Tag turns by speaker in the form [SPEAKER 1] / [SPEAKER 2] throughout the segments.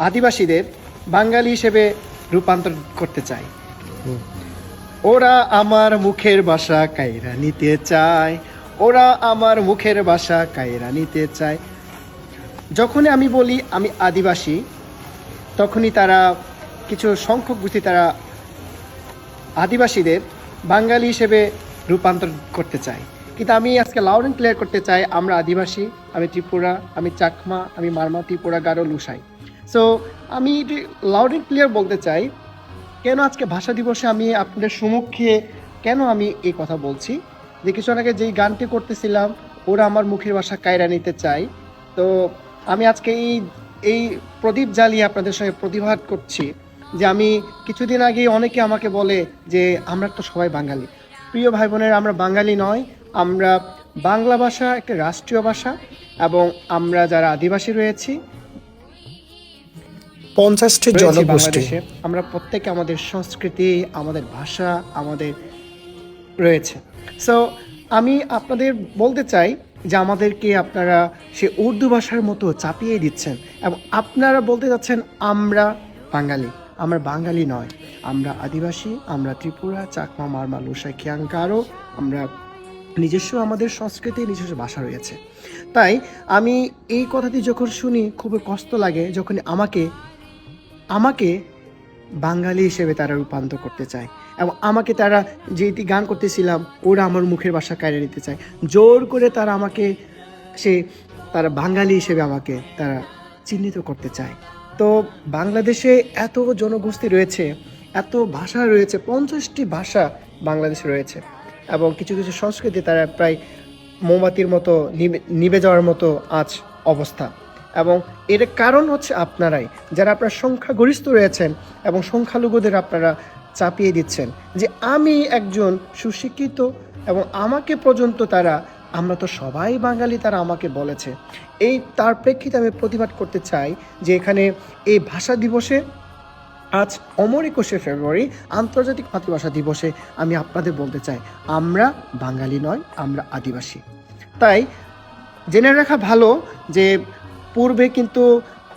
[SPEAKER 1] আদিবাসীদের বাঙালি হিসেবে রূপান্তর করতে চাই। ওরা আমার মুখের ভাষা কাইরা নিতে চায়, ওরা আমার মুখের ভাষা কাইরা নিতে চায়। যখনই আমি বলি আমি আদিবাসী, তখনই তারা কিছু সংখ্যক গোষ্ঠী তারা আদিবাসীদের বাঙালি হিসেবে রূপান্তর করতে চায়। কিন্তু আমি আজকে লাউড অ্যান্ড ক্লিয়ার করতে চাই, আমরা আদিবাসী, আমি ত্রিপুরা, আমি চাকমা, আমি মারমা, ত্রিপুরা, গারো, লুসাই। সো আমি লাউড অ্যান্ড ক্লিয়ার বলতে চাই, কেন আজকে ভাষা দিবসে আমি আপনাদের সম্মুখে কেন আমি এই কথা বলছি, যে কিছু আগে যেই গানটি করতেছিলাম, ওরা আমার মুখের ভাষা কায়রা নিতে চাই। তো আমি আজকে এই প্রদীপ জ্বালিয়ে আপনাদের সঙ্গে প্রতিবাদ করছি যে আমি কিছুদিন আগে অনেকে আমাকে বলে যে আমরা তো সবাই বাঙালি। প্রিয় ভাই বোনেরা, আমরা বাঙালি নয়, আমরা বাংলা ভাষা একটা রাষ্ট্রীয় ভাষা, এবং আমরা যারা আদিবাসী রয়েছি
[SPEAKER 2] 50টি জনগোষ্ঠী,
[SPEAKER 1] আমরা প্রত্যেকে আমাদের সংস্কৃতি, আমাদের ভাষা আমাদের রয়েছে। সো আমি আপনাদের বলতে চাই যে আমাদেরকে আপনারা সে উর্দু ভাষার মতো চাপিয়ে দিচ্ছেন, এবং আপনারা বলতে যাচ্ছেন আমরা বাঙালি। আমরা বাঙালি নয়, আমরা আদিবাসী, আমরা ত্রিপুরা, চাকমা, মারমা, লুসাই, খিয়াং, গারো। আমরা নিজস্ব আমাদের সংস্কৃতি, নিজস্ব ভাষা রয়েছে। তাই আমি এই কথাটি যখন শুনি খুবই কষ্ট লাগে, যখন আমাকে বাঙালি হিসেবে তারা রূপান্তর করতে চায়, এবং আমাকে তারা যেটি গান করতেছিলাম ওরা আমার মুখের ভাষা কায়রা নিতে চায়, জোর করে তারা আমাকে তারা বাঙালি হিসেবে আমাকে তারা চিহ্নিত করতে চায়। তো বাংলাদেশে এত জনগোষ্ঠী রয়েছে, এত ভাষা রয়েছে, 50টি ভাষা বাংলাদেশে রয়েছে, এবং কিছু কিছু সংস্কৃতি তারা প্রায় মোমবাতির মতো নিভে যাওয়ার মতো আজ অবস্থা। এবং এর কারণ হচ্ছে আপনারাই, যারা আপনারা সংখ্যাগরিষ্ঠ রয়েছেন এবং সংখ্যালঘুদের আপনারা চাপিয়ে দিচ্ছেন যে আমি একজন সুশিক্ষিত, এবং আমাকে পর্যন্ত তারা আমরা তো সবাই বাঙালি তারা আমাকে বলেছে। তার প্রেক্ষিতে আমি প্রতিবাদ করতে চাই যে এখানে এই ভাষা দিবসে, আজ 21শে ফেব্রুয়ারি আন্তর্জাতিক মাতৃভাষা দিবসে আমি আপনাদের বলতে চাই আমরা বাঙালি নয়, আমরা আদিবাসী। তাই জেনে রাখা ভালো যে পূর্বে কিন্তু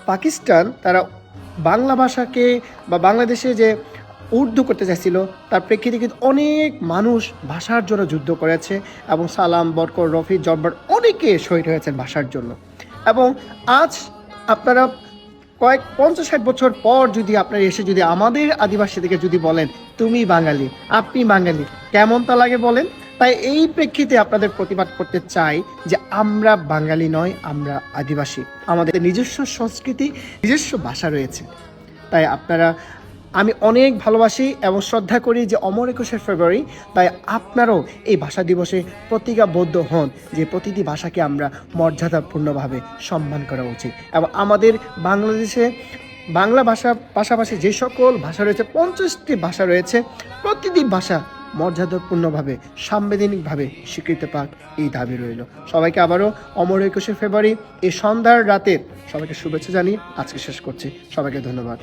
[SPEAKER 1] পাকিস্তান তারা বাংলা ভাষাকে বা বাংলাদেশে যে উর্দু করতে চাইছিল, তার প্রেক্ষিতে কিন্তু অনেক মানুষ ভাষার জন্য যুদ্ধ করেছে, এবং সালাম, বরকর, রফি, জব্বার অনেকে শহীদ হয়েছেন ভাষার জন্য। এবং আজ আপনারা 50-60 বছর পর যদি আপনারা এসে যদি আমাদের আদিবাসীদেরকে যদি বলেন তুমি বাঙালি, আপনি বাঙালি, কেমন তা লাগে বলেন? তাই এই প্রেক্ষিতে আপনাদের প্রতিবাদ করতে চাই যে আমরা বাঙালি নয়, আমরা আদিবাসী, আমাদের নিজস্ব সংস্কৃতি, নিজস্ব ভাষা রয়েছে। তাই আমি অনেক ভালোবাসি এবং শ্রদ্ধা করি যে 21শে ফেব্রুয়ারি, তাই আপনারাও এই ভাষা দিবসে প্রতিজ্ঞাবদ্ধ হন যে প্রতিটি ভাষাকে আমরা মর্যাদাপূর্ণভাবে সম্মান করা উচিত, এবং আমাদের বাংলাদেশে বাংলা ভাষা পাশাপাশি যে সকল ভাষা রয়েছে, 50টি ভাষা রয়েছে, প্রতিটি ভাষা মর্যাদাপূর্ণভাবে, সাংবিধানিকভাবে স্বীকৃতি পাক, এই দাবি রইল। সবাইকে আবারও 21শে ফেব্রুয়ারি এই সন্ধ্যার রাতের সবাইকে শুভেচ্ছা জানিয়ে আজকে শেষ করছি। সবাইকে ধন্যবাদ।